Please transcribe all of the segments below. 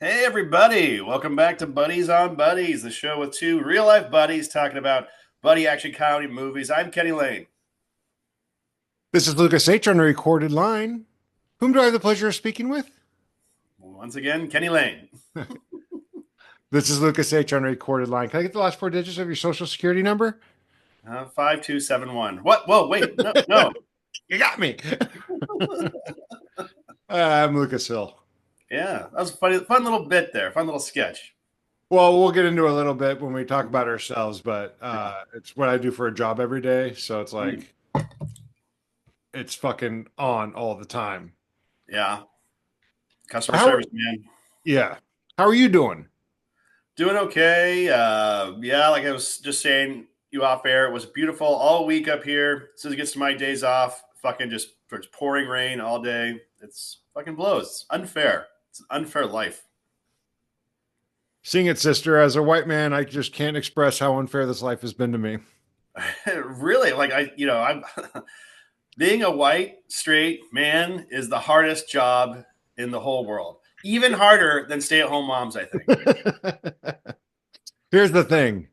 Hey, everybody. Welcome back to Buddies on Buddies, the show with two real life buddies talking about buddy action comedy movies. I'm Kenny Lane. This is Lucas H. on a recorded line. Whom do I have the pleasure of speaking with? Once again, Kenny Lane. This is Lucas H. on a recorded line. Can I get the last four digits of your social security number? 5271. What? Whoa, wait. No, no. You got me. I'm Lucas Hill. Yeah, that was a fun little bit there. Fun little sketch. Well, we'll get into a little bit when we talk about ourselves, but it's what I do for a job every day. So it's like, it's fucking on all the time. Yeah. Customer How, service, man. yeah. How are you doing? Doing okay. Yeah, like I was just saying you off air, it was beautiful all week up here. As soon as it gets to my days off, fucking just it's pouring rain all day. It's fucking blows. It's unfair. It's an unfair life. Seeing it, sister. As a white man, I just can't express how unfair this life has been to me. Really, like I'm being a white straight man is the hardest job in the whole world. Even harder than stay-at-home moms, I think. Here's the thing.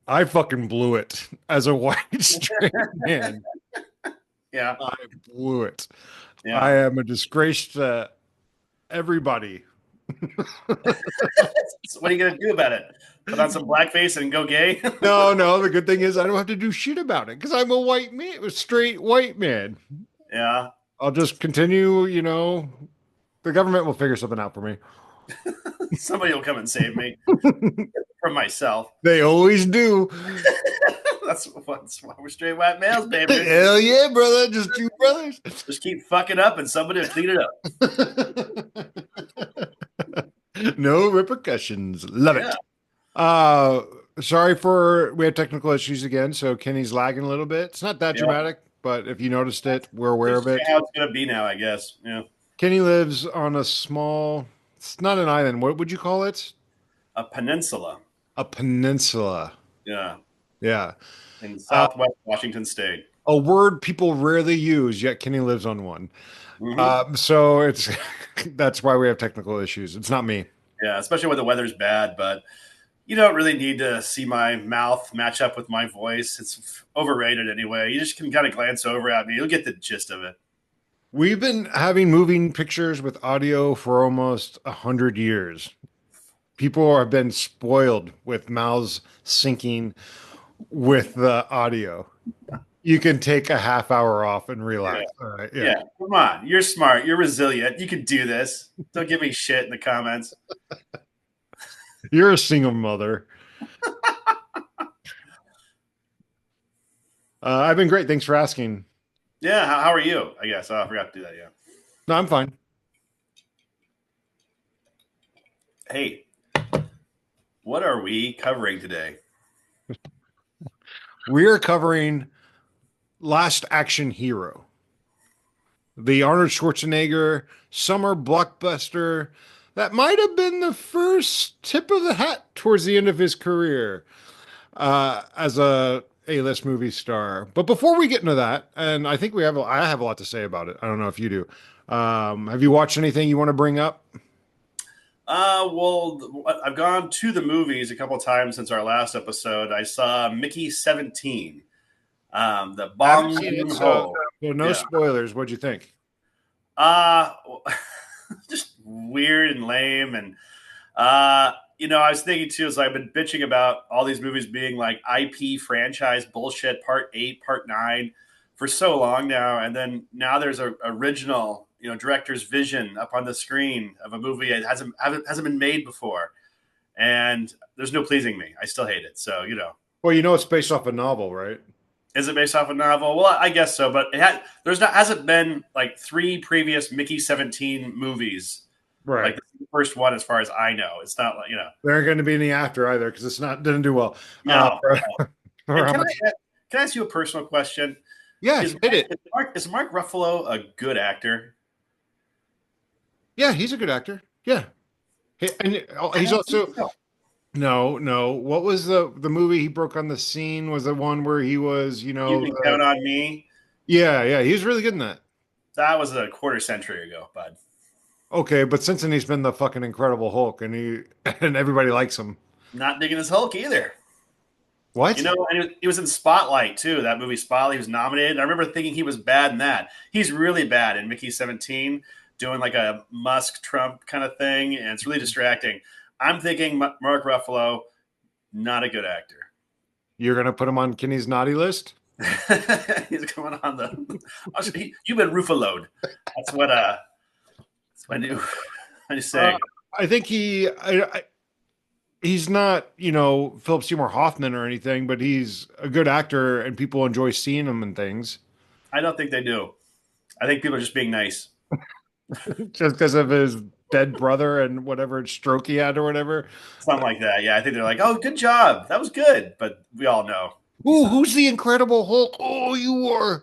I fucking blew it as a white straight man. Yeah, I blew it. I yeah. am a disgrace to everybody. So what are you gonna do about it? Put on some blackface and go gay? No, no. The good thing is I don't have to do shit about it because I'm a white man, a straight white man. Yeah. I'll just continue. The government will figure something out for me. Somebody will come and save me from myself. They always do. That's why we're straight white males, baby. Hell yeah, brother. Just two brothers. Just keep fucking up and somebody will clean it up. No repercussions. Love Yeah. it. Sorry we had technical issues again, so Kenny's lagging a little bit. It's not that Yeah. dramatic, but if you noticed it, we're aware That's of it. how it's gonna be now, I guess. Yeah. Kenny lives on a small, it's not an island. What would you call it? A peninsula. A peninsula. Yeah. Yeah. In Uh, Southwest Washington State. a word people rarely use, yet Kenny lives on one. Hmm. So it's that's why we have technical issues. It's not me. Yeah, especially when the weather's bad, but you don't really need to see my mouth match up with my voice. It's overrated anyway. You just can kind of glance over at me. You'll get the gist of it. We've been having moving pictures with audio for almost 100 years. People have been spoiled with mouths syncing with the audio. You can take a half hour off and Yeah. relax. All right. Yeah. Yeah. Come on. You're smart. You're resilient. You can do this. Don't give me shit in the comments. You're a single mother. I've been great. Thanks for asking. Yeah. How are you? I guess. Oh, I forgot to do that. Yeah. No, I'm fine. Hey, what are we covering today? We're covering Last Action Hero, the Arnold Schwarzenegger summer blockbuster that might have been the first tip of the hat towards the end of his career as a A-list movie star. But before we get into that, and I think I have a lot to say about it. I don't know if you do. Have you watched anything you want to bring up? Well, I've gone to the movies a couple times since our last episode. I saw Mickey 17, the I haven't Bong seen it, Joon-ho. so no Yeah. spoilers. What'd you think? Uh, just weird and lame. And, I was thinking too, as I've been bitching about all these movies being like IP franchise bullshit, part 8, part 9 for so long now. And then now there's a original, director's vision up on the screen of a movie that hasn't been made before. And there's no pleasing me. I still hate it. So, Well, it's based off a novel, right? is it based off a novel? Well, I guess so, but hasn't been like 3 previous Mickey 17 movies. Right. Like the first one, as far as I know, it's not like There aren't going to be any after either because didn't do well. no. For And how can much? can I ask you a personal question? Yeah, Is hit it. Mark Ruffalo a good actor? Yeah, he's a good actor. Yeah, and I he's don't think also so. no, no. What was the movie he broke on the scene? Was the one where he was, You can count on me. yeah, yeah. He was really good in that. That was a quarter century ago, bud. Okay, but since then he's been the fucking Incredible Hulk, and and everybody likes him. Not digging his Hulk either. You What? know, and he was in Spotlight too. That movie Spotlight, he was nominated. I remember thinking he was bad in that. He's really bad in Mickey 17, doing like a Musk Trump kind of thing, and it's really distracting. I'm thinking Mark Ruffalo, not a good actor. You're gonna put him on Kinney's naughty list? He's coming on the. Actually, you've been Ruffaloed. That's what. That's what I do. I just Uh, say. I think he's not, Philip Seymour Hoffman or anything, but he's a good actor, and people enjoy seeing him and things I don't think they do. I think people are just being nice. just because of his dead brother and whatever stroke he had or whatever. Something like that. Yeah, I think they're like, "Oh, good job. That was good," but we all know he's Ooh, not. who's the Incredible Hulk? Oh, you are.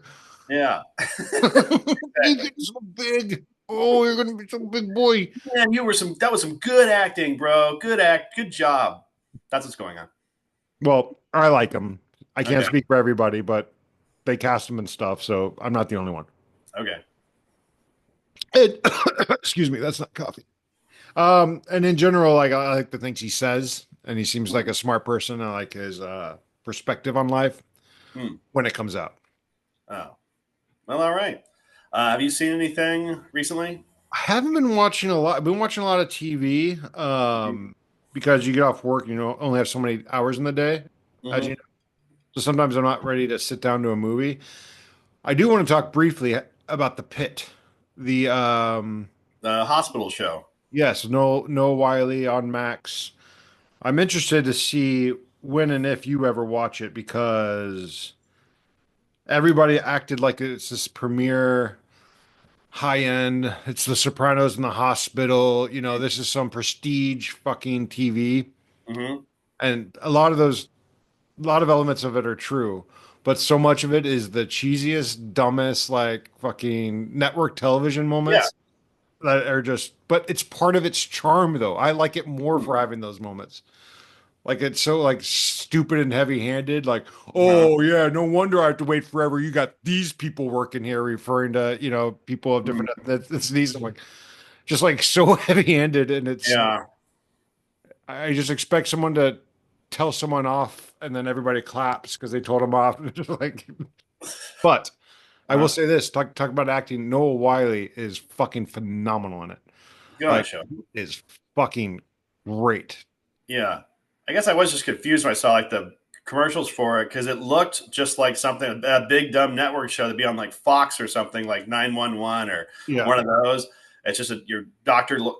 Yeah. You're Exactly. getting so big. Oh, you're gonna be some big boy. Man, you were some. That was some good acting, bro. Good act. Good job. That's what's going on. Well, I like him. I can't Okay. speak for everybody, but they cast him and stuff, so I'm not the only one. Okay. It, excuse me, that's not coffee. And in general, like I like the things he says, and he seems like a smart person. I like his perspective on life Hmm. when it comes out. Oh. Well, all right. Have you seen anything recently? I haven't been watching a lot. I've been watching a lot of TV, because you get off work, only have so many hours in the day, as you Mm-hmm. know. So sometimes I'm not ready to sit down to a movie. I do want to talk briefly about The Pit. The The hospital show. Yes, no Wiley on Max. I'm interested to see when and if you ever watch it because everybody acted like it's this premier high end. It's The Sopranos in the hospital. This is some prestige fucking TV. Mm-hmm. And a lot of elements of it are true, but so much of it is the cheesiest, dumbest, like fucking network television Yeah. moments that are just, but it's part of its charm though. I like it more for having those moments. Like it's so like stupid and heavy-handed. Like, Uh-huh. oh yeah, no wonder I have to wait forever. You got these people working here, referring to people of Mhm. different ethnicities. I'm like, just like so heavy-handed, and it's Yeah. I just expect someone to tell someone off, and then everybody claps because they told them off. Just like, but I will Uh-huh. say this: talk about acting. Noah Wiley is fucking phenomenal in it. Good on the Like, show. is fucking great. Yeah. I guess I was just confused when I saw like the commercials for it because it looked just like something a big dumb network show to be on like Fox or something like 911 or Yeah. one of those. It's just your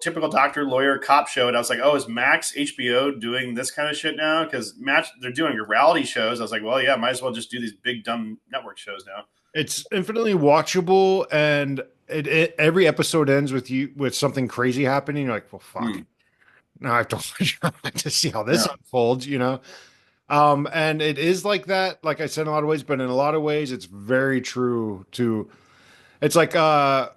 typical doctor, lawyer, cop show. And I was like, oh, is Max HBO doing this kind of shit now? Because Max, they're doing reality shows. I was like, well, yeah, might as well just do these big dumb network shows now. It's infinitely watchable, and every episode ends with you with something crazy happening. You're like, well, fuck. Hmm. Now I have to see how this Yeah. unfolds. And it is like that, like I said, in a lot of ways, but in a lot of ways, it's very true to. It's like on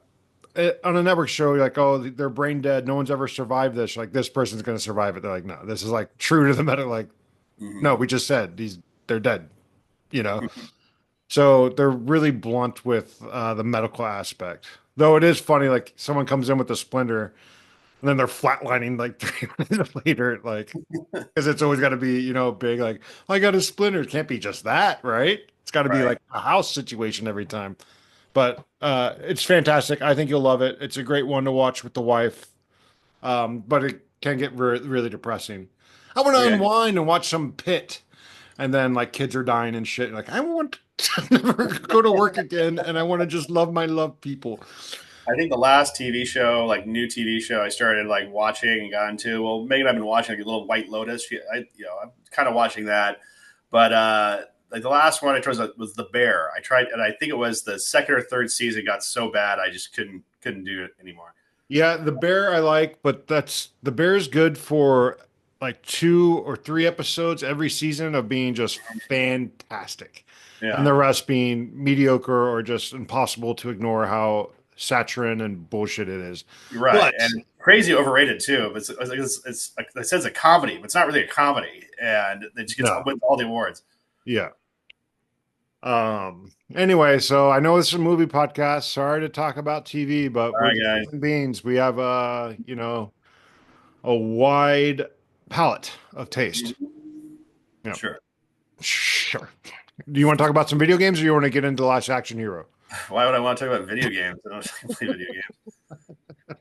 a network show, you're like, oh, they're brain dead. No one's ever survived this. Like this person's going to survive it. They're like, no, this is like true to the meta. Like, Hmm. no, we just said they're dead. You know. So they're really blunt with the medical aspect. Though it is funny, like someone comes in with a splinter and then they're flatlining like 3 minutes later, like because it's always got to be, big. Like I got a splinter. It can't be just that, right? It's got to be Right. like a house situation every time. But it's fantastic. I think you'll love it. It's a great one to watch with the wife. But it can get really depressing. I want to Okay. unwind and watch some Pit, and then like kids are dying and shit. Like I want to never go to work again, and I want to just love my love people. I think the last TV show, like new TV show, I started like watching and got into. Well, Megan, I've been watching like a little White Lotus. I'm kind of watching that, but like the last one I tried was The Bear. I tried, and I think it was the second or third season got so bad I just couldn't do it anymore. Yeah, the bear I like, but the bear is good for like 2 or 3 episodes every season of being just fantastic, and Yeah, the rest being mediocre or just impossible to ignore how saccharine and bullshit it is. you're right, But and crazy overrated too. But it's like I said, it's a comedy, but it's not really a comedy, and it just gets no, with all the awards. yeah. Anyway, so I know this is a movie podcast. Sorry to talk about TV, but All we're right, just guys. human beings. We have a wide palette of taste. Yeah. Sure. Sure. Do you want to talk about some video games or you want to get into Last Action Hero? Why would I want to talk about video games? I don't play video games.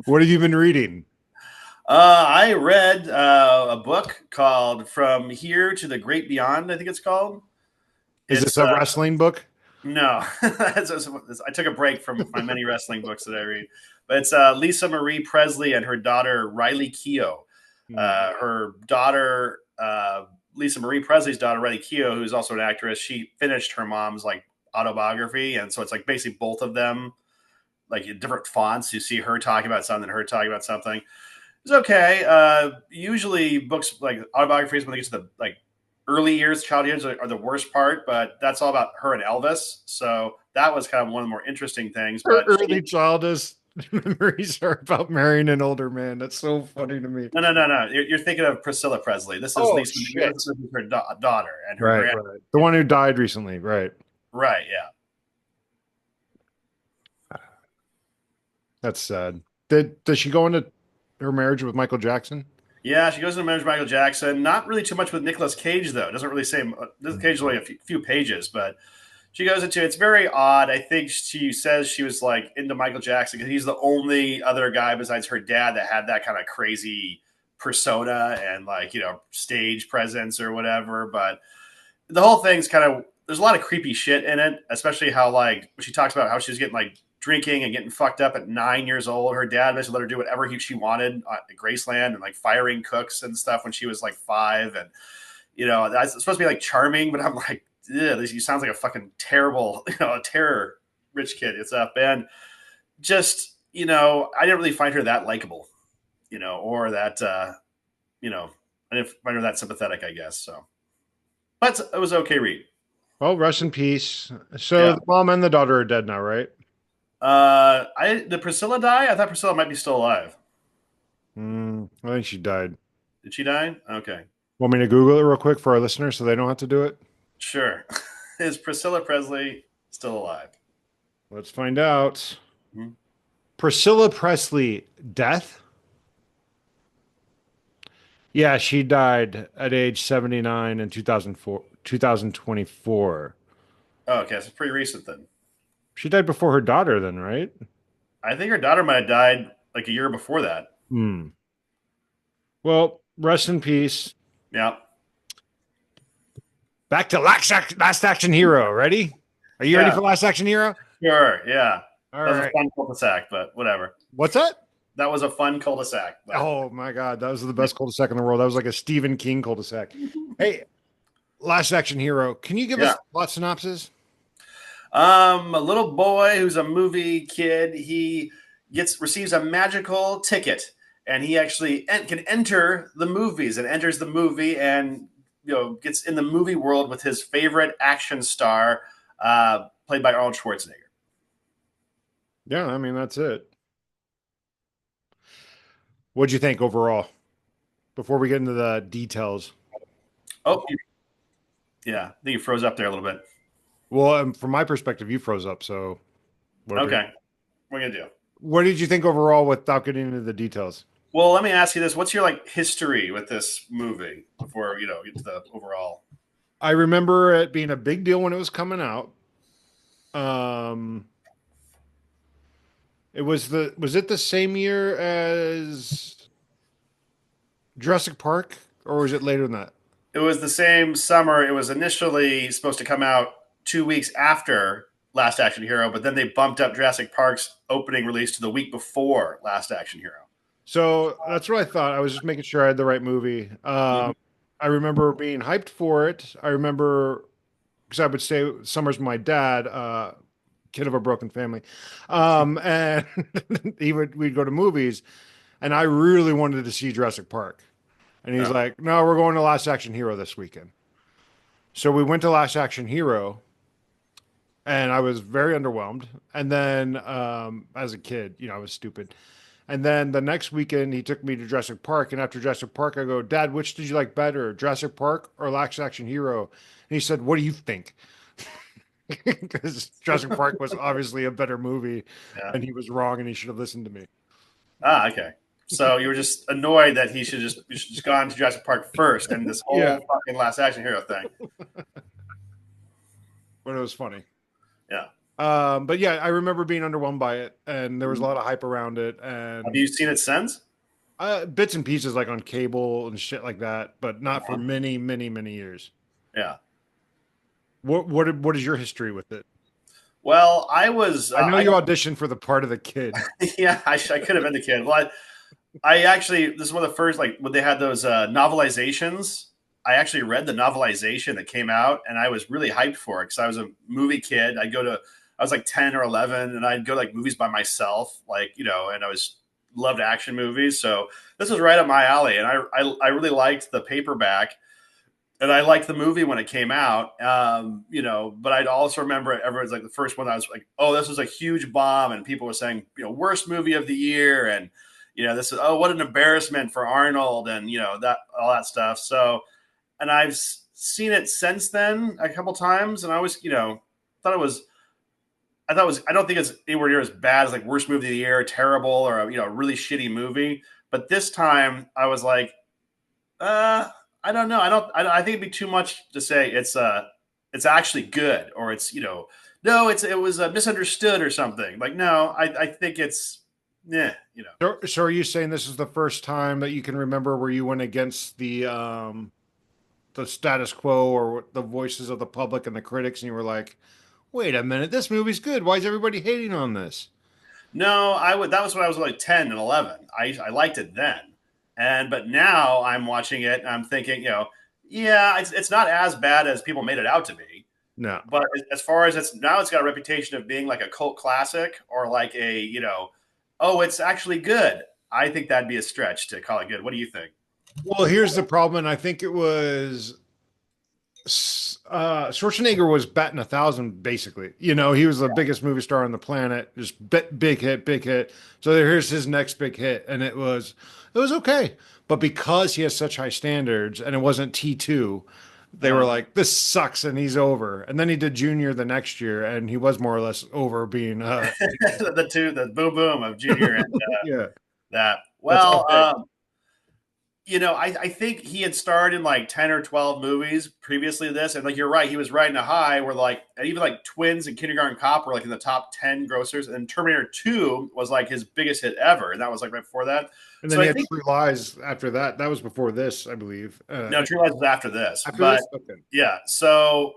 What have you been reading? I read a book called "From Here to the Great Beyond." I think it's called. Is this It's a wrestling book? no. I took a break from my many wrestling books that I read, but it's Lisa Marie Presley and her daughter Riley Keough. Hmm. Her daughter, Lisa Marie Presley's daughter, Riley Keough, who's also an actress, she finished her mom's like autobiography, and so it's like basically both of them, like in different fonts. You see her talking about something, her talking about something. It's okay. Usually, books like autobiographies when they get to the like early years, child years are the worst part, but that's all about her and Elvis. So that was kind of one of the more interesting things. Her But early childhood memories are about marrying an older man. That's so funny to me. no. You're thinking of Priscilla Presley. This is Oh Lisa. shit. This is her daughter and her Right, grand. right. The one who died recently, right. Right. Yeah. That's sad. Does she go into her marriage with Michael Jackson? Yeah, she goes to marriage Michael Jackson. Not really too much with Nicolas Cage, though. It doesn't really say. Nicolas Cage is only a few pages, but she goes into it's very odd. I think she says she was like into Michael Jackson because he's the only other guy besides her dad that had that kind of crazy persona and like stage presence or whatever. But the whole thing's kind of there's a lot of creepy shit in it, especially how like she talks about how she was getting like drinking and getting fucked up at 9 years old. Her dad basically let her do whatever she wanted at Graceland and like firing cooks and stuff when she was like 5. And that's supposed to be like charming, but I'm like, yeah, he sounds like a fucking terrible, a terror rich kid. It's up and just I didn't really find her that likable, or that I didn't find her that sympathetic, I guess. So, but it was okay read. Well, rest in peace. So Yeah. the mom and the daughter are dead now, right? I did Priscilla die? I thought Priscilla might be still alive. I think she died. Did she die? Okay, Want me to Google it real quick for our listeners so they don't have to do it? sure. Is Priscilla Presley still alive? Let's find out. Hmm? Priscilla Presley, death? Yeah, she died at age 79 in 2004, 2024. Oh, okay, so it's pretty recent then. She died before her daughter, then, right? I think her daughter might have died like a year before that. Hmm. Well, rest in peace. Yeah, Back to Last Action Hero. Ready? Are you ready yeah, for Last Action Hero? sure, yeah. All That was a right. fun cul-de-sac, but whatever. What's that? That was a fun cul-de-sac, but Oh my God, that was the best cul-de-sac in the world. That was like a Stephen King cul-de-sac. Hey, Last Action Hero, can you give us yeah. a plot synopsis? A little boy who's a movie kid. He receives a magical ticket, and he actually can enter the movies and enters the movie, and gets in the movie world with his favorite action star, played by Arnold Schwarzenegger. Yeah, I mean that's it. What'd you think overall? Before we get into the details. Oh, yeah, I think he froze up there a little bit. Well, from my perspective, you froze up. So, whatever. Okay, what are we gonna do? What did you think overall without getting into the details? Well, let me ask you this: what's your like history with this movie before get to the overall? I remember it being a big deal when it was coming out. Um, was it the same year as Jurassic Park, or was it later than that? It was the same summer. It was initially supposed to come out 2 weeks after Last Action Hero, but then they bumped up Jurassic Park's opening release to the week before Last Action Hero. So that's what I thought. I was just making sure I had the right movie. Mhm. I remember being hyped for it. I remember because I would stay summers with my dad, kid of a broken family, and we'd go to movies, and I really wanted to see Jurassic Park, and he's Yeah. like, "No, we're going to Last Action Hero this weekend." So we went to Last Action Hero, and I was very underwhelmed. And then, as a kid, I was stupid. And then the next weekend, he took me to Jurassic Park. And after Jurassic Park, I go, Dad, which did you like better, Jurassic Park or Last Action Hero? And he said, What do you think? because Jurassic Park was obviously a better movie, Yeah. and he was wrong, and he should have listened to me. Ah, okay. So you were just annoyed that you should just gone to Jurassic Park first, and this Yeah, whole fucking Last Action Hero thing. but it was funny. Yeah. But yeah, I remember being underwhelmed by it, and there was a Mhm. lot of hype around it, Have and you seen it since? bits and pieces like on cable and shit like that, but not for Uh-huh. many, many, many years. Yeah. What is your history with it? Well, I was I know I you auditioned for the part of the kid. yeah, I could have been the kid. Well, I actually this is one of the first like when they had those novelizations. I actually read the novelization that came out, and I was really hyped for it because I was a movie kid. I was like 10 or 11, and I'd go to like movies by myself, like and I was loved action movies. So this was right up my alley, and I really liked the paperback, and I liked the movie when it came out. But I'd also remember everyone's like the first one. I was like, oh, this was a huge bomb, and people were saying, worst movie of the year, and this is what an embarrassment for Arnold, and that all that stuff. So, and I've seen it since then a couple times, and I always, thought it was. I don't think it's anywhere near as bad as like worst movie of the year, terrible, or a really shitty movie. But this time, I was like, I don't know. I think it'd be too much to say it's actually good, or it's no, it was misunderstood or something. Like no, I think it's yeah, So are you saying this is the first time that you can remember where you went against the status quo or the voices of the public and the critics, and you were like, "Wait a minute, this movie's good. Why is everybody hating on this?" No, I would. That was when I was like 10 and 11. I liked it then, but now I'm watching it and I'm thinking, yeah, it's not as bad as people made it out to be. No. But as far as it's got a reputation of being like a cult classic or like oh, it's actually good. I think that'd be a stretch to call it good. What do you think? Well, here's the problem, and I think it was Schwarzenegger was batting 1,000 basically. He was the biggest movie star on the planet. Just big hit, big hit. So here's his next big hit, and it was okay. But because he has such high standards, and it wasn't T2, they were Uh, like, "This sucks," and he's over. And then he did Junior the next year, and he was more or less over being. the boom boom of Junior and Yeah, that. that's all Well, big. I think he had starred in like 10 or 12 movies previously to this. And like, you're right, he was riding a high where like, and even like Twins and Kindergarten Cop were like in the top 10 grossers. And Terminator 2 was like his biggest hit ever. And that was like right before that. And then So he I had think, True Lies after that. That was before this, I believe. no, True Lies was after this. After But this, okay. yeah, so,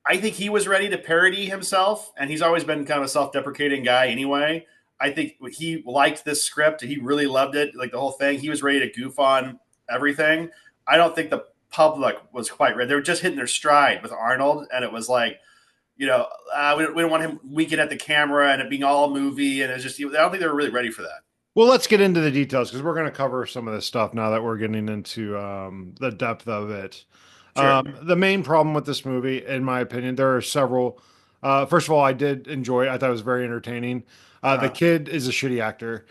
I think he was ready to parody himself. And he's always been kind of a self deprecating guy anyway. I think he liked this script. He really loved it, like the whole thing. He was ready to goof on everything. I don't think the public was quite ready. They were just hitting their stride with Arnold, and it was like, we don't want him winking at the camera and it being all movie, and it's just I don't think they were really ready for that. Well, let's get into the details because we're going to cover some of this stuff now that we're getting into the depth of it. Sure. The main problem with this movie, in my opinion, there are several. First of all, I did enjoy it. I thought it was very entertaining. The Uh-huh. kid is a shitty actor.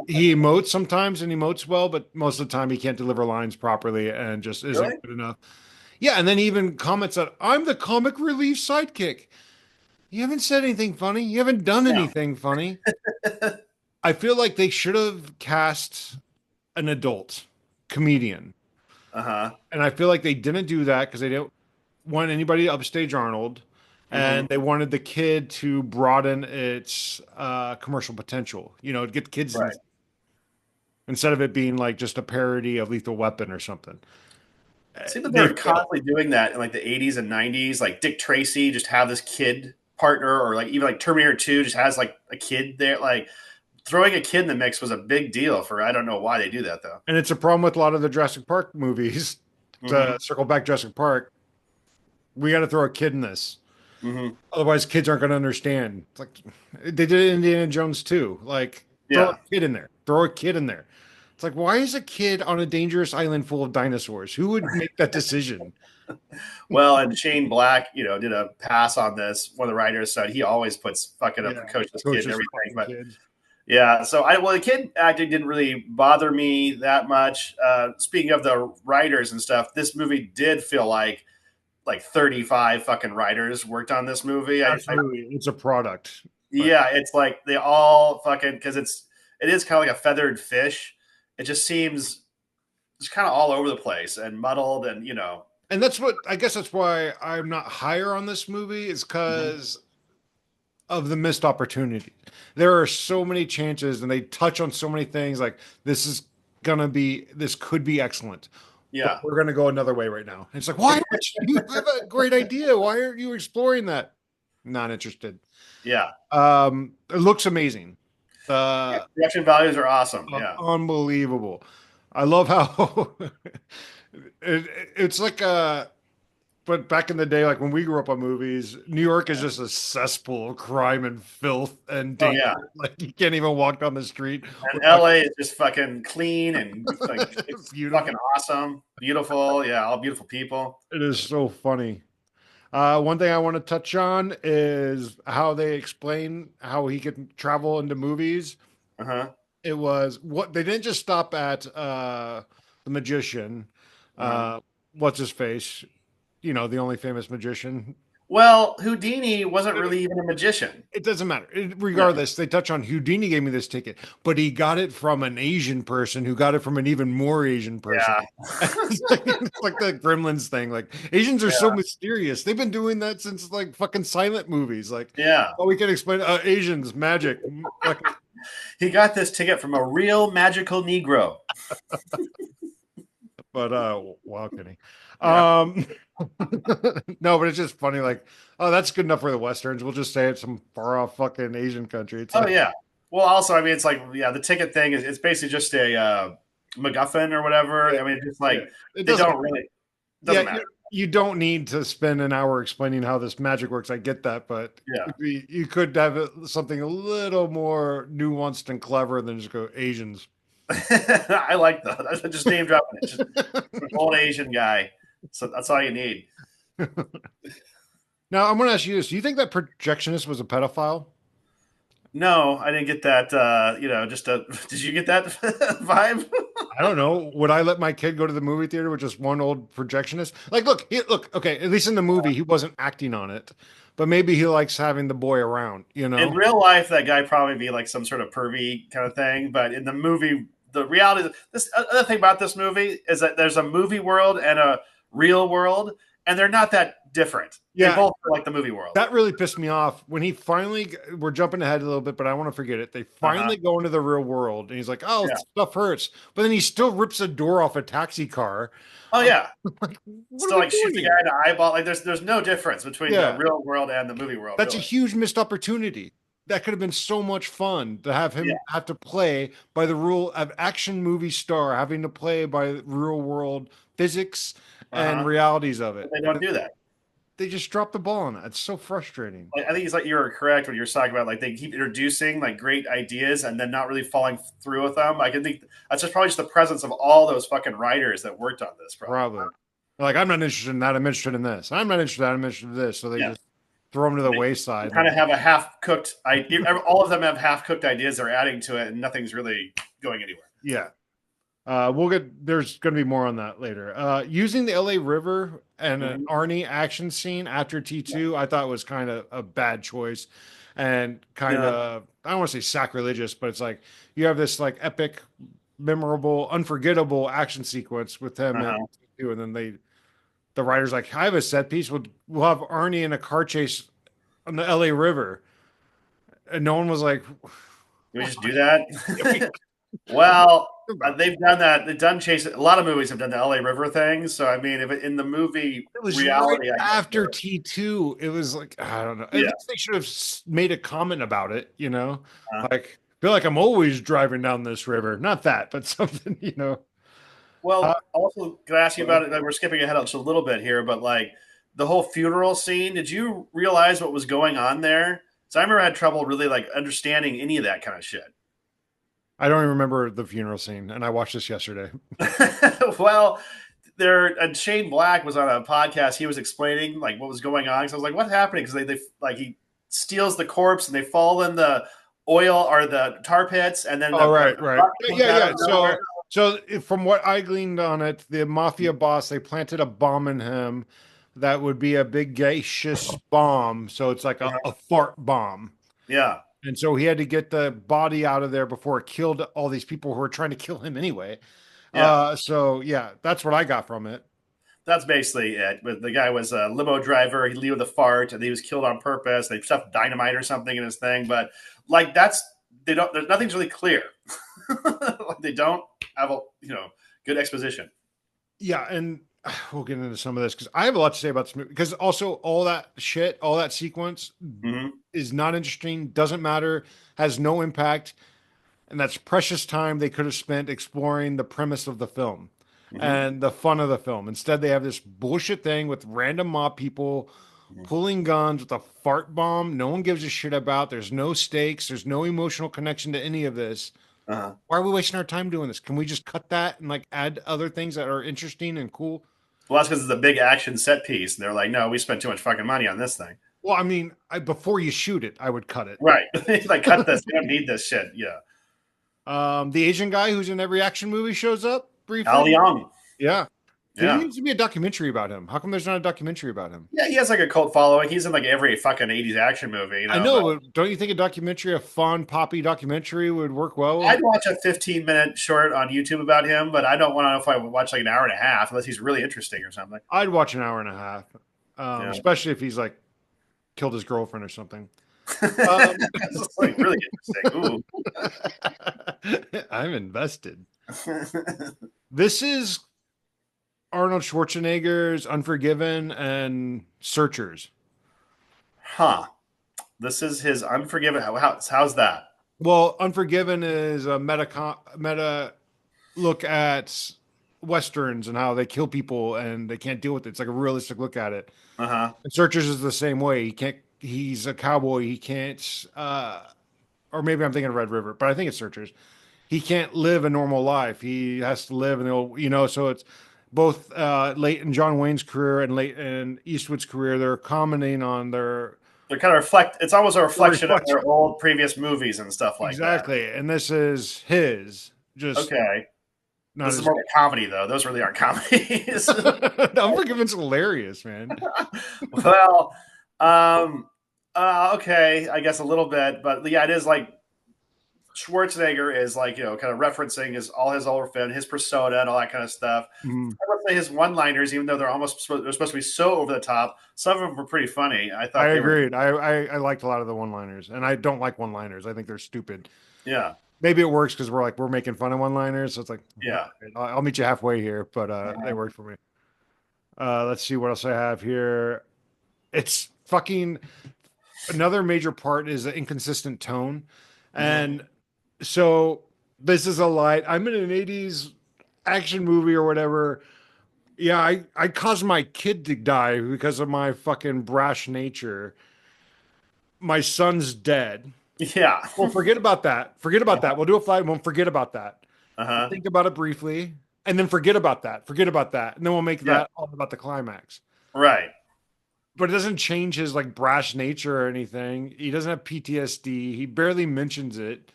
He emotes sometimes and emotes well, but most of the time he can't deliver lines properly and just isn't Really? good enough. Yeah, and then he even comments that I'm the comic relief sidekick. You haven't said anything funny. You haven't done No. anything funny. I feel like they should have cast an adult comedian. Uh-huh. And I feel like they didn't do that because they didn't want anybody to upstage Arnold. Mm-hmm. And they wanted the kid to broaden its commercial potential, to get the kids Right. instead of it being like just a parody of Lethal Weapon or something. See, but they They were failed. constantly doing that in like the 80s and 90s. Like Dick Tracy just have this kid partner, or like even like Terminator 2 just has like a kid there. Like throwing a kid in the mix was a big deal for I don't know why they do that though. And it's a problem with a lot of the Jurassic Park movies. To Mm-hmm. circle back Jurassic Park, we got to throw a kid in this. Mm-hmm. Otherwise, kids aren't going to understand. It's like they did in Indiana Jones too. Like, throw a Yeah. kid in there. Throw a kid in there. It's like, why is a kid on a dangerous island full of dinosaurs? Who would make that decision? Well, and Shane Black, did a pass on this. One of the writers said he always puts fucking a Yeah, precocious kid and coaches everything. fucking But kids. yeah, so the kid acting didn't really bother me that much. Speaking of the writers and stuff, this movie did feel like like 35 fucking writers worked on this movie. Absolutely, it's a product. But Yeah, it's like they all fucking because it is kind of like a feathered fish. It just seems it's kind of all over the place and muddled, and and that's what I guess that's why I'm not higher on this movie is Mhm. because of the missed opportunity. There are so many chances, and they touch on so many things. Like this could be excellent, but Yeah, we're gonna go another way right now. And it's like, why aren't you have a great idea? Why aren't you exploring that? Not interested. yeah. It looks amazing. Uh, Production values are awesome. Yeah, Unbelievable. I love how it's like but back in the day, like when we grew up on movies, New York is just a cesspool of crime and filth and oh danger. yeah. Like you can't even walk down the street And without LA is just fucking clean and like it's beautiful. fucking awesome, beautiful. Yeah, all beautiful people. It is so funny. One thing I want to touch on is how they explain how he can travel into movies. Uh huh. It was what they didn't just stop at the magician, Uh huh. uh, what's his face, the only famous magician. Well, Houdini wasn't really even a magician. It doesn't matter. Yeah. Regardless, they touch on Houdini gave me this ticket, but he got it from an Asian person who got it from an even more Asian person. Yeah. It's like the Gremlins thing. Like Asians are so Yeah. mysterious. They've been doing that since like fucking silent movies. Like, Yeah. oh, we can explain Asians magic. Like, He got this ticket from a real magical Negro. but wow, Kenny. Yeah. Um, no, but it's just funny. Like, oh, that's good enough for the westerns. We'll just say it's some far off fucking Asian country. It's Oh like, yeah. Well, also, I mean, it's like yeah, the ticket thing is it's basically just a MacGuffin or whatever. yeah, I mean, it's just yeah. like It they doesn't. don't really Yeah, doesn't matter. you don't need to spend an hour explaining how this magic works. I get that, but Yeah. you could have something a little more nuanced and clever than just go Asians. I like that. I just name dropping it. Just an old Asian guy. So that's all you need. Now, I'm going to ask you this: do you think that projectionist was a pedophile? No, I didn't get that. Just a. Did you get that vibe? I don't know. Would I let my kid go to the movie theater with just one old projectionist? Like, look. Okay, at least in the movie, he wasn't acting on it, but maybe he likes having the boy around. In real life, that guy probably be like some sort of pervy kind of thing. But in the movie, the reality, this other thing about this movie is that there's a movie world and a real world, and they're not that different. They Yeah, both are like the movie world. that really pissed me off when he finally. We're jumping ahead a little bit, but I want to forget it. They Uh-huh. finally go into the real world, and he's like, "Oh, Yeah. stuff hurts," but then he still rips a door off a taxi car. Oh I'm yeah. like, what are Still we like doing shoots a guy here? in the eyeball. Like there's no difference between the Yeah, real world and the movie world, that's a really. huge missed opportunity. That could have been so much fun to have Yeah. him have to play by the rule of action movie star, having to play by real world physics and Uh-huh. realities of But it. they don't But do that. they just dropped the ball on that. It's so frustrating. Like, I think it's like you were correct when you're talking about like they keep introducing like great ideas and then not really following through with them. I can think that's just probably just the presence of all those fucking writers that worked on this. Probably. Probably. Like, I'm not interested in that. I'm interested in this. I'm not interested in that. I'm interested in this. So they Yeah. just throw them to the They wayside. kind of have a half cooked idea. All of them have half cooked ideas they're adding to it, and nothing's really going anywhere. Yeah. There's going to be more on that later. Using the LA River and an Mhm. Arnie action scene after T2, I thought was kind of a bad choice and kind Yeah. of, I don't want to say sacrilegious, but it's like you have this like epic, memorable, unforgettable action sequence with him and Uh-huh. T2, and then the writer's like, I have a set piece. We'll have Arnie in a car chase on the LA River. And no one was like, Can we just do that? Well, they've done that. They've done chase. A lot of movies have done the LA River thing. So I mean, if it, in the movie it was reality, right I guess after T2. It was like, I don't know. At yeah. least they should have made a comment about it, Uh, Like, feel like I'm always driving down this river. Not that, but something. Uh, well, also, can I ask you about it? Like, we're skipping ahead just a little bit here, but like the whole funeral scene. Did you realize what was going on there? So I remember I had trouble really like understanding any of that kind of shit. I don't even remember the funeral scene, and I watched this yesterday. Well, there and Shane Black was on a podcast. He was explaining like what was going on. So I was like, "What's happening?" Because they like he steals the corpse and they fall in the oil or the tar pits, and then Oh, right, the right. rock comes out Yeah. of nowhere. So from what I gleaned on it, the mafia boss, they planted a bomb in him that would be a big gaseous bomb. So it's like a fart bomb. Yeah. And so he had to get the body out of there before it killed all these people who were trying to kill him anyway. Yeah. So yeah, that's what I got from it. That's basically it. But the guy was a limo driver. He leave with a fart, and he was killed on purpose. They stuffed dynamite or something in his thing. But like that's they don't. There's nothing's really clear. Like, they don't have a good exposition. Yeah, and we'll get into some of this because I have a lot to say about this movie. Because also all that shit, all that sequence Hmm. is not interesting, doesn't matter, has no impact, and that's precious time they could have spent exploring the premise of the film Hmm. and the fun of the film. Instead, they have this bullshit thing with random mob people pulling guns with a fart bomb no one gives a shit about. There's no stakes, there's no emotional connection to any of this. Uh-huh. Why are we wasting our time doing this? Can we just cut that and like add other things that are interesting and cool? Well, that's because it's a big action set piece. And they're like, no, we spent too much fucking money on this thing. Well, I mean, before you shoot it, I would cut it. Right. Like, cut this. We don't need this shit. Yeah. The Asian guy who's in every action movie shows up Al briefly. Young. Yeah. There Yeah. needs to be a documentary about him. How come there's not a documentary about him? Yeah, he has like a cult following. He's in like every fucking 80s action movie, I but know, but don't you think a documentary, a fun, poppy documentary would work well? I'd watch a 15-minute short on YouTube about him, but I don't want to know if I would watch like an hour and a half unless he's really interesting or something. I'd watch an hour and a half, Yeah. especially if he's like killed his girlfriend or something. Um, It's like really interesting. I'm invested. Ooh. This is Arnold Schwarzenegger's Unforgiven and Searchers. Huh. This is his Unforgiven. How's that? Well, Unforgiven is a meta look at westerns and how they kill people and they can't deal with it. It's like a realistic look at it. Uh-huh. And Searchers is the same way. He can't. He's a cowboy. He can't. Or maybe I'm thinking of Red River, but I think it's Searchers. He can't live a normal life. He has to live, and so it's both late in John Wayne's career and late in Eastwood's career. They're commenting on their They're kind of reflect. It's almost a reflection of reflection. their old previous movies and stuff like that. Exactly, and this is his. Just Okay. not This is as. more of a comedy, though. Those really aren't comedies. Unforgiven's hilarious, man. Well, okay, I guess a little bit, but yeah, it is like Schwarzenegger is like kind of referencing all his old film, his persona, and all that kind of stuff. Mhm. I would say his one-liners, even though they're supposed to be so over the top, some of them were pretty funny. I I thought they were, agreed. I liked a lot of the one-liners, and I don't like one-liners. I think they're stupid. yeah, Maybe it works because we're making fun of one-liners, so it's like yeah. I'll meet you halfway here, but they worked for me. Let's see what else I have here. It's fucking another major part is the inconsistent tone, Mhm. and so this is a light. I'm in an '80s action movie or whatever. Yeah, I caused my kid to die because of my fucking brash nature. My son's dead. Yeah. Well, forget about that. Forget about that. We'll do a fight. Won't forget about that. We'll Uh-huh. think about it briefly, and then forget about that. Forget about that, and then we'll make Yeah. that all about the climax. Right. But it doesn't change his like brash nature or anything. He doesn't have PTSD. He barely mentions it.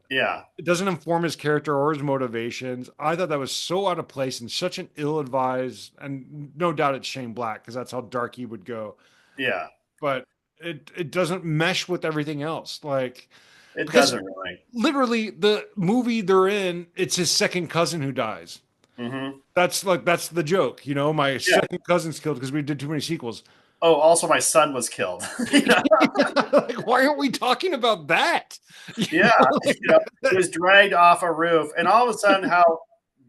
Yeah. It doesn't inform his character or his motivations. I thought that was so out of place and such an ill-advised, and no doubt it's Shane Black because that's how dark he would go. Yeah. But it doesn't mesh with everything else. Like It because doesn't really. literally the movie they're in, it's his second cousin who dies. Hmm. That's the joke, My Yeah. second cousin's killed because we did too many sequels. Oh, also my son was killed. Like, why aren't we talking about that? Yeah, Like, he was dragged off a roof, and all of a sudden, how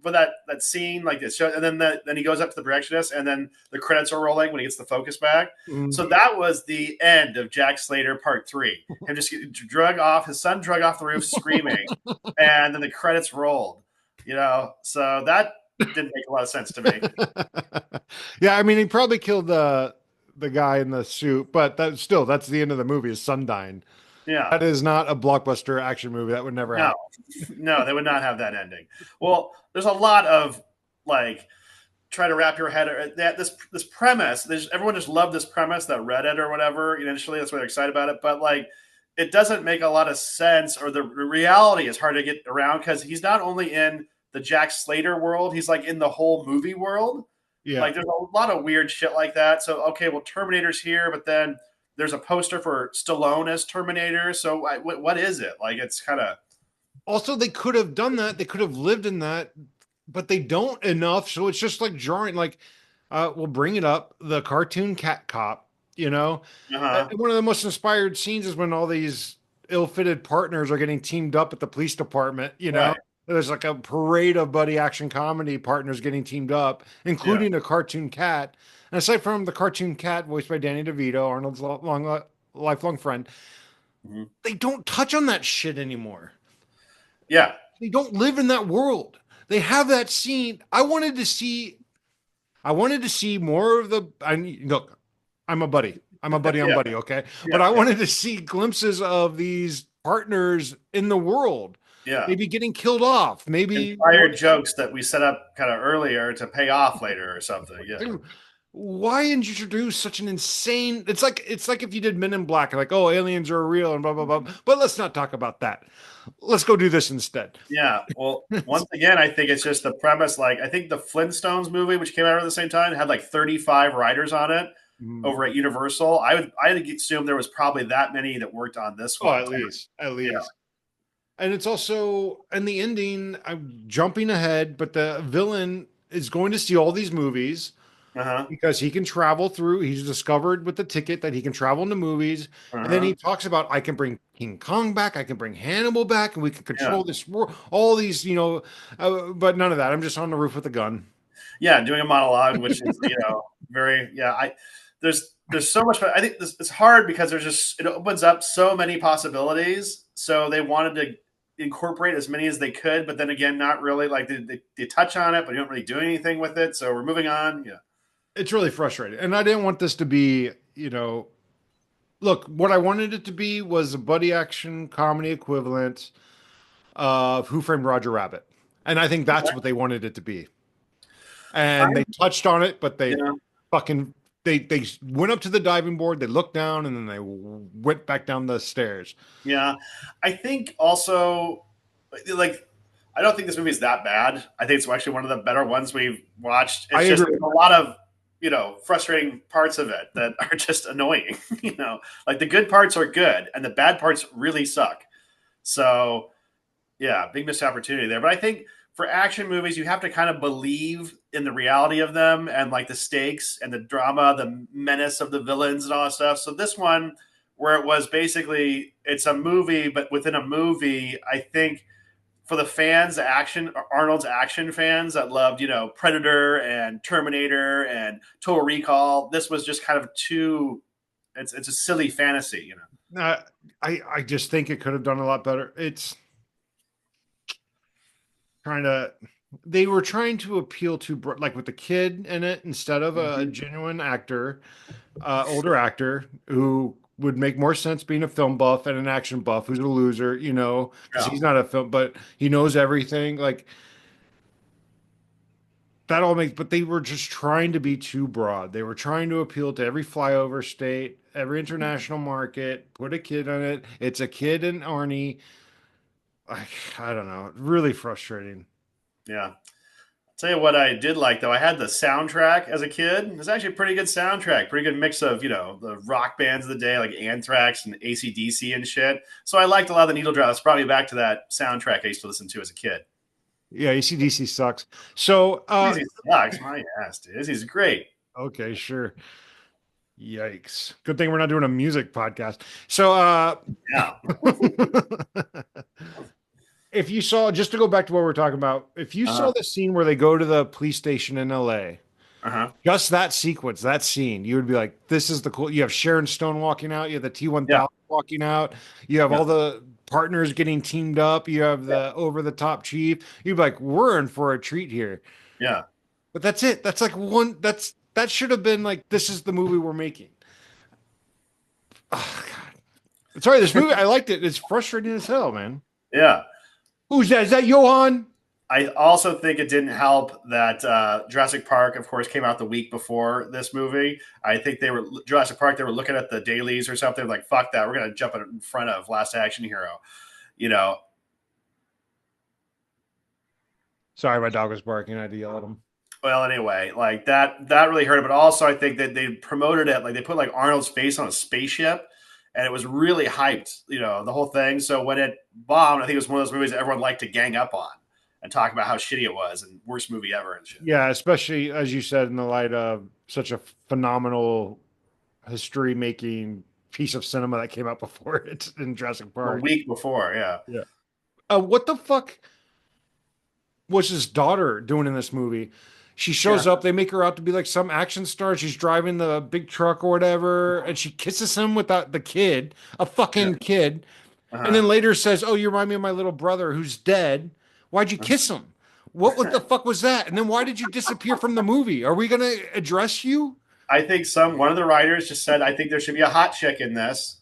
for that scene like this, and then he goes up to the projectionist, and then the credits are rolling when he gets the focus back. mm, So that was the end of Jack Slater Part 3. Him just getting drug off, his son drug off the roof screaming, and then the credits rolled. So that didn't make a lot of sense to me. yeah, I mean, he probably killed the guy in the suit, but that's the end of the movie. His son dying. Yeah. That is not a blockbuster action movie. That would never No, happen. no, they would not have that ending. Well, there's a lot of like try to wrap your head that this premise. Everyone just loved this premise that Reddit or whatever. Initially, that's why they're excited about it. But like, it doesn't make a lot of sense, or the reality is hard to get around because he's not only in the Jack Slater world, he's like in the whole movie world. Yeah. Like there's a lot of weird shit like that. So okay, well Terminator's here, but then there's a poster for Stallone as Terminator. So what is it? Like it's kind of Also, they could have done that. They could have lived in that, but they don't enough. So it's just like jarring. Like, we'll bring it up. The cartoon cat cop, you know, uh-huh. one of the most inspired scenes is when all these ill-fitted partners are getting teamed up at the police department. You know, Right. there's like a parade of buddy action comedy partners getting teamed up, Yeah. including a cartoon cat. And aside from the cartoon cat voiced by Danny DeVito, Arnold's lifelong friend, Mhm. they don't touch on that shit anymore. Yeah. They don't live in that world. They have that scene. I wanted to see more of the. Look, I'm a buddy. I'm a buddy on Yeah. buddy, okay? But Yeah. I Yeah. wanted to see glimpses of these partners in the world. Yeah. Maybe getting killed off. Maybe Inspired jokes that we set up kind of earlier to pay off later or something. Yeah. dude, why introduce such an insane? It's like if you did Men in Black, like, oh, aliens are real and blah blah blah. But let's not talk about that. Let's go do this instead. Yeah. Well, once again, I think it's just the premise. Like, I think the Flintstones movie, which came out around the same time, had like 35 writers on it over at Universal. I'd assume there was probably that many that worked on this Oh, one at too. least, at Yeah. least. And it's also in the ending, I'm jumping ahead, but the villain is going to see all these movies Uh huh. because he can travel through. He's discovered with the ticket that he can travel into movies. Uh And then huh. he talks about, I can bring King Kong back, I can bring Hannibal back, and we can Yeah. control this world. All these, but none of that. I'm just on the roof with a gun. Yeah. Doing a monologue, which is very yeah. There's so much, but I think it's hard because it opens up so many possibilities. So they wanted to incorporate as many as they could, but then again, not really. Like they touch on it, but you don't really do anything with it. So we're moving on. Yeah. It's really frustrating. And I didn't want this to be, look, what I wanted it to be was a buddy action comedy equivalent of Who Framed Roger Rabbit. And I think that's what they wanted it to be. I, And they touched on it, but you they know, fucking they went up to the diving board, they looked down, and then they went back down the stairs. yeah. I think also like I don't think this movie is that bad. I think it's actually one of the better ones we've watched. I It's just agree. a lot of frustrating parts of it that are just annoying. Like the good parts are good and the bad parts really suck. So yeah, big missed opportunity there. But I think for action movies, you have to kind of believe in the reality of them and like the stakes and the drama, the menace of the villains and all that stuff. So this one, where it was basically it's a movie, but within a movie, I think for the fans, the action Arnold's action fans that loved, Predator and Terminator and Total Recall, this was just kind of too. It's a silly fantasy. I just think it could have done a lot better. It's trying to they were trying to appeal to like with the kid in it instead of a Mhm. genuine actor, older actor who would make more sense being a film buff and an action buff who's a loser, because Yeah, he's not a film, but he knows everything. Like that all makes, but they were just trying to be too broad. They were trying to appeal to every flyover state, every international market, put a kid on it. It's a kid and Arnie. I don't know. Really frustrating. yeah. Tell you what I did like though. I had the soundtrack as a kid. It was actually a pretty good soundtrack. Pretty good mix of, the rock bands of the day like Anthrax and AC/DC and shit. So I liked a lot of the needle drops. Brought me back to that soundtrack I used to listen to as a kid. Yeah, AC/DC sucks. So, Easy sucks. My ass, dude. He's great. okay, sure. Yikes. Good thing we're not doing a music podcast. So, Yeah. if you saw, just to go back to what we're talking about, if you saw Uh-huh. the scene where they go to the police station in LA, Uh-huh. just that sequence, that scene, you would be like, this is the cool. You have Sharon Stone walking out, you have the Yeah. T-1000 walking out, you have Yeah. all the partners getting teamed up, you have Yeah. the over the top chief. You'd be like, we're in for a treat here. Yeah. But that's it. That's like that should have been like, this is the movie we're making. Oh, God. Sorry, this movie, I liked it. It's frustrating as hell, man. Yeah. Who's that? Is that Johan? I also think it didn't help that Jurassic Park, of course, came out the week before this movie. I think Jurassic Park. They were looking at the dailies or something like, "Fuck that, we're gonna jump in front of Last Action Hero." You know, Sorry, my dog was barking. I had to yell at him. Well, anyway, like that really hurt it. But also, I think that they promoted it like they put like Arnold's face on a spaceship, and it was really hyped. The whole thing. So when it bombed, I think it was one of those movies that everyone liked to gang up on and talk about how shitty it was and worst movie ever and shit. Yeah, especially as you said, in the light of such a phenomenal history making piece of cinema that came out before it in Jurassic A Park. week before, yeah. Yeah. What the fuck was his daughter doing in this movie? She shows Yeah. up, they make her out to be like some action star. She's driving the big truck or whatever, and she kisses him without the kid, a Yeah. fucking kid, and Uh-huh. then later says, "Oh, you remind me of my little brother who's dead. Why'd you kiss him? What the fuck was that? And then why did you disappear from the movie? Are we gonna address you?" I think one of the writers just said, I think there should be a hot chick in this.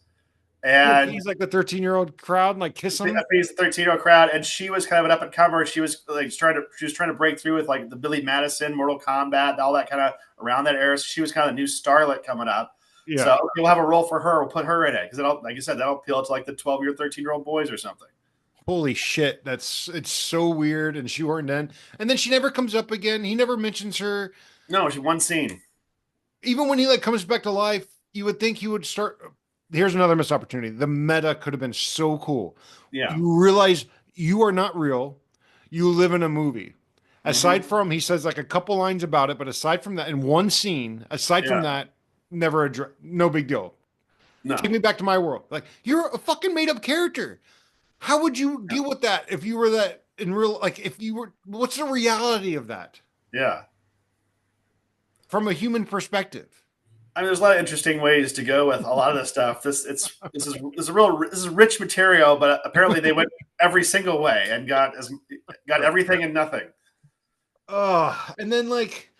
To And appease like the 13-year-old crowd and like kiss them. appease the 13-year-old crowd, and she was kind of an up and comer. She was trying to break through with like the Billy Madison, Mortal Kombat, all that kind of around that era. So she was kind of the new starlet coming up. So Yeah. okay, we'll have a role for her. We'll put her in it because it'll, like you said, that'll appeal to like the 12-year, 13-year-old boys or something. Holy shit. It's so weird. And she weren't in. And then she never comes up again. He never mentions her. No, she one scene. Even when he like comes back to life, you would think he would start. Here's another missed opportunity. The meta could have been so cool. Yeah. You realize you are not real. You live in a movie. Mm-hmm. Aside from, he says like a couple lines about it, but aside from that, in one scene, aside from Yeah. that, never no big deal. Take No. me back to my world. Like you're a fucking made up character. How would you deal with that if you were that in real? Like if you were, what's the reality of that Yeah. from a human perspective? I mean, there's a lot of interesting ways to go with a lot of this stuff. This is rich material, but apparently they went every single way and got everything and nothing. And then like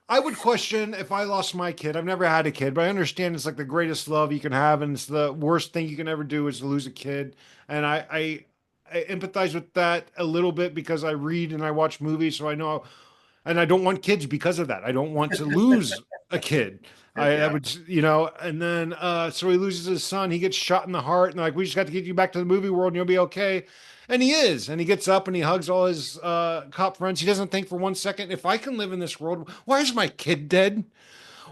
I would question if I lost my kid. I've never had a kid, but I understand it's like the greatest love you can have, and it's the worst thing you can ever do is to lose a kid. And I empathize with that a little bit because I read and I watch movies, so I know, and I don't want kids because of that. I don't want to lose a kid. I Yeah. would, and then so he loses his son. He gets shot in the heart, and like we just got to get you back to the movie world, and you'll be okay. And he is, and he gets up and he hugs all his cop friends. He doesn't think for one second, if I can live in this world, why is my kid dead?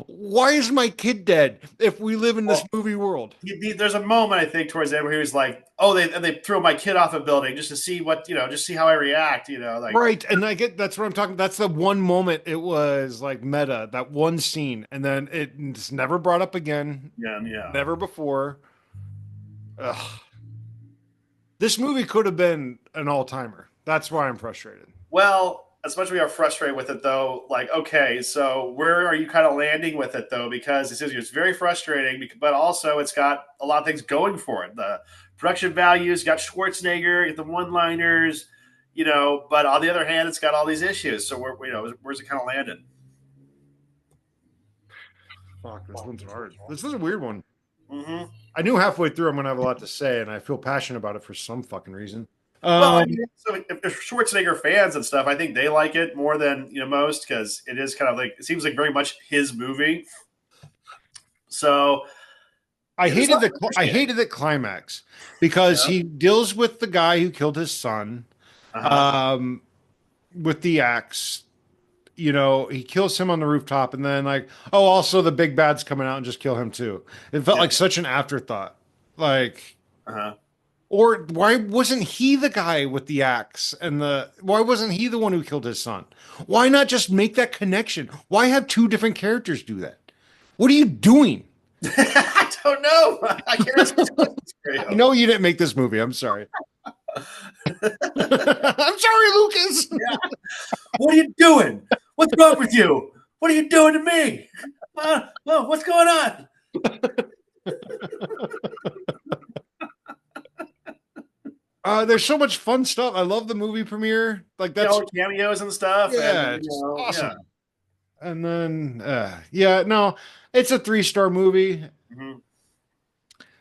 Why is my kid dead if we live in this Well, movie world? there's a moment I think towards the end where he was like, "Oh, they threw my kid off a building just to see just see how I react." Like Right. And I get that's what I'm talking. That's the one moment it was like meta, that one scene. And then it's never brought up again. yeah, yeah. Never before. Ugh. This movie could have been an all timer. That's why I'm frustrated. Well, as much as we are frustrated with it, though, like, okay, so where are you kind of landing with it, though? Because it says it's very frustrating, but also it's got a lot of things going for it. The production values, got Schwarzenegger, get the one-liners, but on the other hand, it's got all these issues. So where's it kind of landed? Fuck, this one's hard. This is a weird one. Mm-hmm. I knew halfway through I'm gonna have a lot to say, and I feel passionate about it for some fucking reason. Well, I Um, mean, so if Schwarzenegger fans and stuff, I think they like it more than most because it is kind of like it seems like very much his movie. So I there's hated not the I appreciate. hated the climax because Yeah. he deals with the guy who killed his son, Uh-huh. um, with the axe. He kills him on the rooftop, and then like, oh, also the big bad's coming out and just kill him too. It felt Yeah. like such an afterthought. Like, Uh-huh. or why wasn't he the guy with the axe and why wasn't he the one who killed his son? Why not just make that connection? Why have two different characters do that? What are you doing? I don't know. I can't answer this question for I you. know you didn't make this movie. I'm sorry. I'm sorry, Lucas. Yeah. What are you doing? What's wrong with you? What are you doing to me? What's going on? There's so much fun stuff. I love the movie premiere. Like that's Cameos and stuff. yeah, And it's awesome. yeah. And then yeah, no, it's a 3-star movie. Mhm.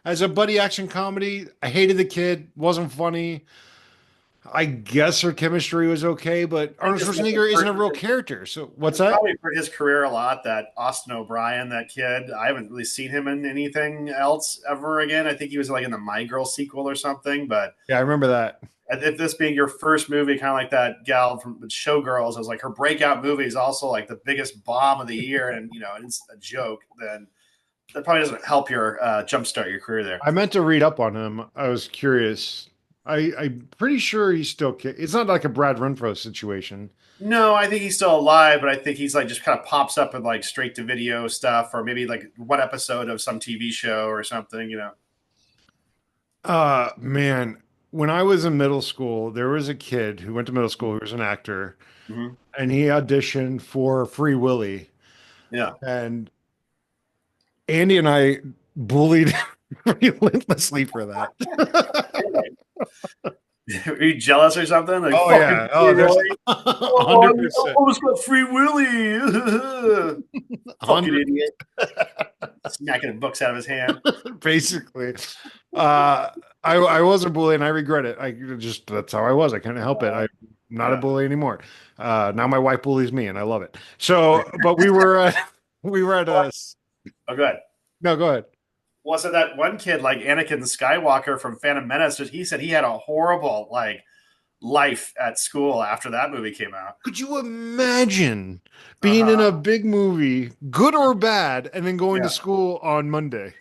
As a buddy action comedy, I hated the kid. Wasn't funny. I guess her chemistry was okay, but I think Arnold this might be Schwarzenegger isn't a real for- character. So what's it's that? probably for his career a lot that Austin O'Brien, that kid, I haven't really seen him in anything else ever again. I think he was like in the My Girl sequel or something, but Yeah, I remember that. if this being your first movie, kind of like that gal from Showgirls, it was like her breakout movie is also like the biggest bomb of the year, and it's a joke. Then that probably doesn't help your jumpstart your career there. I meant to read up on him. I was curious. I'm pretty sure he's still. It's not like a Brad Renfro situation. No, I think he's still alive, but I think he's like just kind of pops up in like straight to video stuff, or maybe like one episode of some TV show or something. Man, when I was in middle school, there was a kid who went to middle school who was an actor, Mm-hmm. and he auditioned for Free Willy. Yeah. And Andy and I bullied relentlessly for that. Are you jealous or something? Like, Oh fucking yeah. Free Oh, there's Willy. Oh, you 100%. almost got Free Willy. Fucking 100 idiot. Smacking books out of his hand. basically. I was a bully and I regret it. I just that's how I was. I couldn't help it. I'm not a Yeah. bully anymore. Now my wife bullies me and I love it. So, but we were at a Oh, good. no, go ahead. Well, so that one kid, like Anakin Skywalker from Phantom Menace, he said he had a horrible like life at school after that movie came out. Could you imagine being in a big movie, good or bad, and then going Yeah. to school on Monday?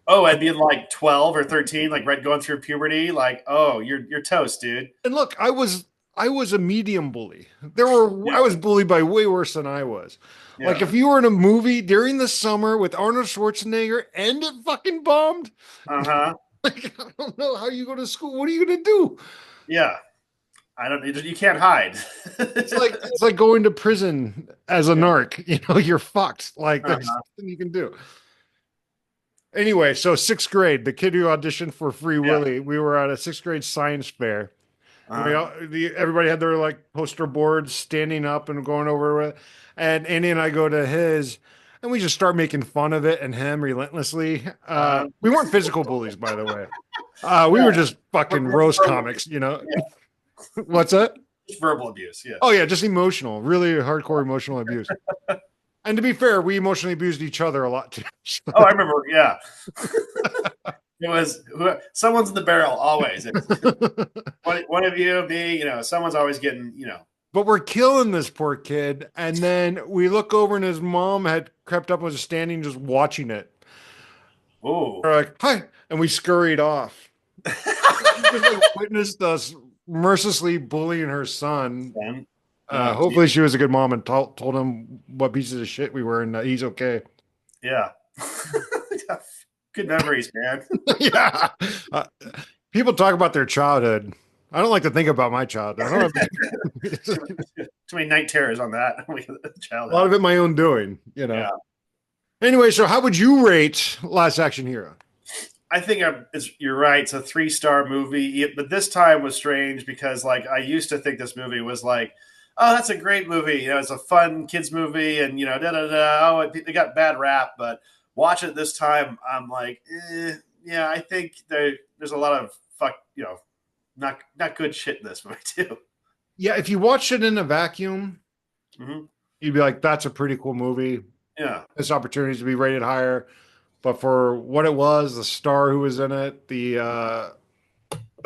Oh, I'd be like 12 or 13, like right going through puberty. Like, oh, you're toast, dude. And look, I was a medium bully. I was bullied by way worse than I was. Yeah. Like if you were in a movie during the summer with Arnold Schwarzenegger and it fucking bombed, Uh-huh. like I don't know how you go to school. What are you gonna do? Yeah. I don't. You can't hide. It's like going to prison as a narc. You're fucked. Like there's nothing you can do. Anyway, so sixth grade, the kid who auditioned for Free Willy, we were at a sixth grade science fair. Everybody had their like poster boards standing up and going over it. And Andy and I go to his, and we just start making fun of it and him relentlessly. We weren't physical bullies, by the way. We were just fucking roast comics. What's that? Just verbal abuse. Yeah. Oh yeah, just emotional, really hardcore emotional abuse. And to be fair, we emotionally abused each other a lot too. Oh, I remember. Yeah. It was someone's in the barrel always. One of you, me, someone's always getting, But we're killing this poor kid. And then we look over and his mom had crept up and was standing just watching it. Oh. We're like, hi. And we scurried off. She just like witnessed us mercilessly bullying her son. Hopefully she was a good mom and told him what pieces of shit we were and that he's okay. Yeah. Good memories, man. Yeah. People talk about their childhood. I don't like to think about my childhood. I don't have Too many night terrors on that. a lot of it my own doing, Yeah. Anyway, so how would you rate Last Action Hero? I think you're right. It's a 3-star movie, but this time was strange because, like, I used to think this movie was like, oh, that's a great movie. It's a fun kids movie, and da da da. Oh, it got bad rap, but watch it this time. I'm like, yeah, I think there's a lot of not good shit in this movie too. Yeah, if you watched it in a vacuum, Mm-hmm. you'd be like, that's a pretty cool movie. Yeah. There's opportunities to be rated higher. But for what it was, the star who was in it, the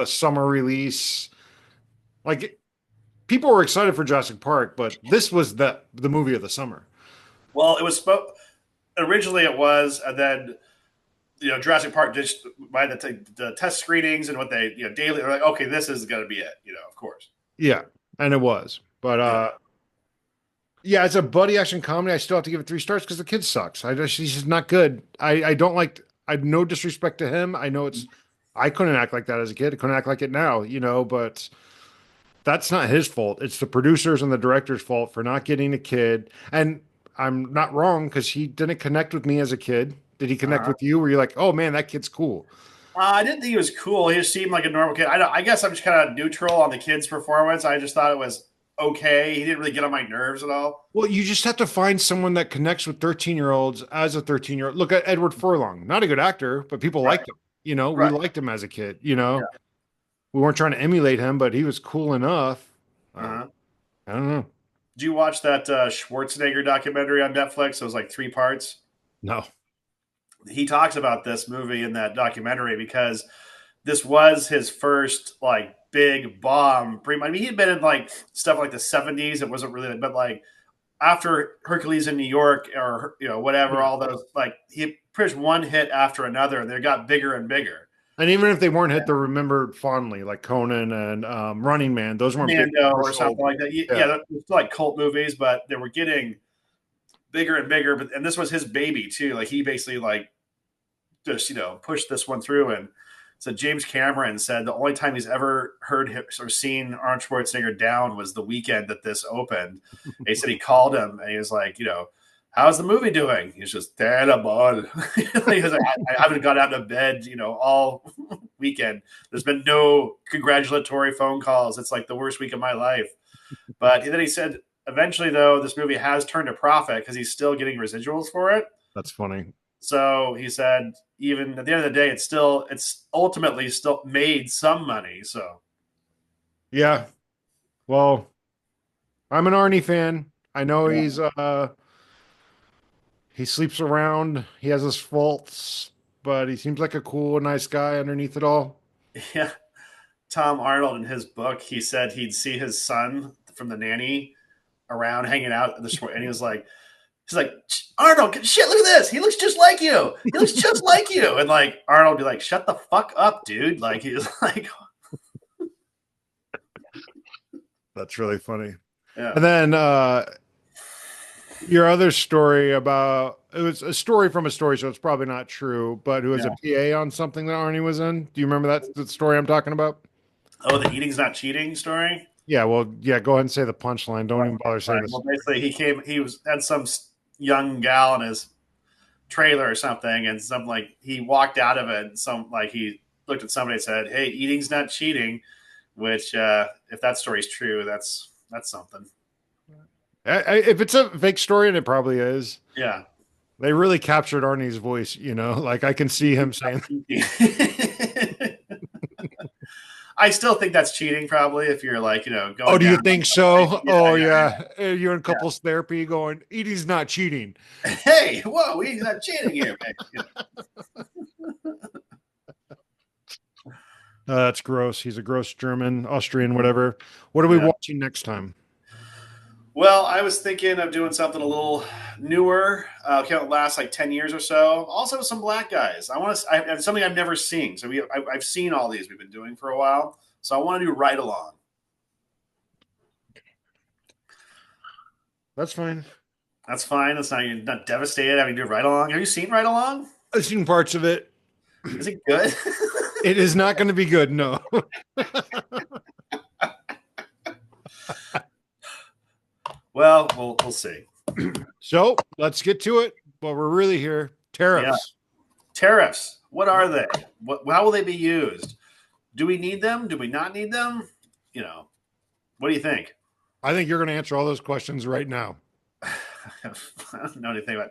summer release, like people were excited for Jurassic Park, but this was the movie of the summer. Well, it was originally it was, and then Jurassic Park just by the test screenings and what they daily, they're like, okay, this is going to be it. Of course. Yeah, and it was, but yeah, it's a buddy action comedy. I still have to give it 3 stars because the kid sucks. He's just not good. I don't like. I have no disrespect to him. I know I couldn't act like that as a kid. I couldn't act like it now, but that's not his fault. It's the producers and the director's fault for not getting a kid. And I'm not wrong because he didn't connect with me as a kid. Did he connect with you? Were you like, oh man, that kid's cool? I didn't think he was cool. He just seemed like a normal kid. I guess I'm just kind of neutral on the kid's performance. I just thought it was okay. He didn't really get on my nerves at all. Well, you just have to find someone that connects with 13-year-olds as a 13-year-old. Look at Edward Furlong, not a good actor, but people liked him. We liked him as a kid. we weren't trying to emulate him, but he was cool enough. Uh, Uh-huh. I don't know. Did you watch that Schwarzenegger documentary on Netflix? It was like 3 parts. No. He talks about this movie in that documentary because this was his first like big bomb. I mean, he'd been in like stuff like the '70s. It wasn't really, but like after Hercules in New York or whatever, Yeah. all those like he pushed one hit after another, and they got bigger and bigger. And even if they weren't hit, they're remembered fondly, like Conan and Running Man. Those weren't big Commando or commercial. something like that. Yeah. Yeah, they're still like cult movies, but they were getting bigger and bigger. But and this was his baby too. Like he basically like just pushed this one through. And so James Cameron said the only time he's ever heard him or seen Arnold Schwarzenegger down was the weekend that this opened. And he said he called him and he was like, how's the movie doing? He's just terrible. He was like, I haven't got out of bed, all weekend. There's been no congratulatory phone calls. It's like the worst week of my life. But then he said, eventually, though, this movie has turned a profit because he's still getting residuals for it. That's funny. So he said, even at the end of the day, it's ultimately still made some money. So Yeah. Well, I'm an Arnie fan. I know yeah, he sleeps around. He has his faults, but he seems like a cool, nice guy underneath it all. yeah. Tom Arnold in his book, he said he'd see his son from The Nanny around hanging out at the store, and he's like, Arnold, shit, look at this. He looks just like you. He looks just like you. And like Arnold would be like, shut the fuck up, dude. Like he was like, That's really funny. yeah, And then your other story about it was a story from a story, so it's probably not true, but who was a yeah. PA on something that Arnie was in? Do you remember that the story I'm talking about? Oh, the eating's not cheating story. Yeah, well, yeah, go ahead and say the punchline. Don't even bother saying Right. this. Well, basically, had some young gal in his trailer or something, and some like he walked out of it, and some like he looked at somebody and said, "Hey, eating's not cheating," which, if that story's true, that's something. If it's a fake story, and it probably is, Yeah. they really captured Arnie's voice, like I can see him saying, I still think that's cheating, probably, if you're like, "Oh, going do you down. think so? Oh, Yeah. yeah. You're in couples therapy going, eating's not cheating." Hey, whoa, he's not cheating here, man. That's gross. He's a gross German, Austrian, whatever. What are we Yeah. watching next time? Well, I was thinking of doing something a little newer. Can't last like 10 years or so. Also, some black guys. Something I've never seen. So I've seen all these we've been doing for a while. So I want to do Ride Along. That's fine. That's fine. That's not you're not devastated having to do Ride Along. Have you seen Ride Along? I've seen parts of it. Is it good? It is not going to be good. No. Well, we'll see. So let's get to it. But we're really here. Tariffs. Yeah. Tariffs. What are they? How will they be used? Do we need them? Do we not need them? What do you think? I think you're going to answer all those questions right now. I don't know anything about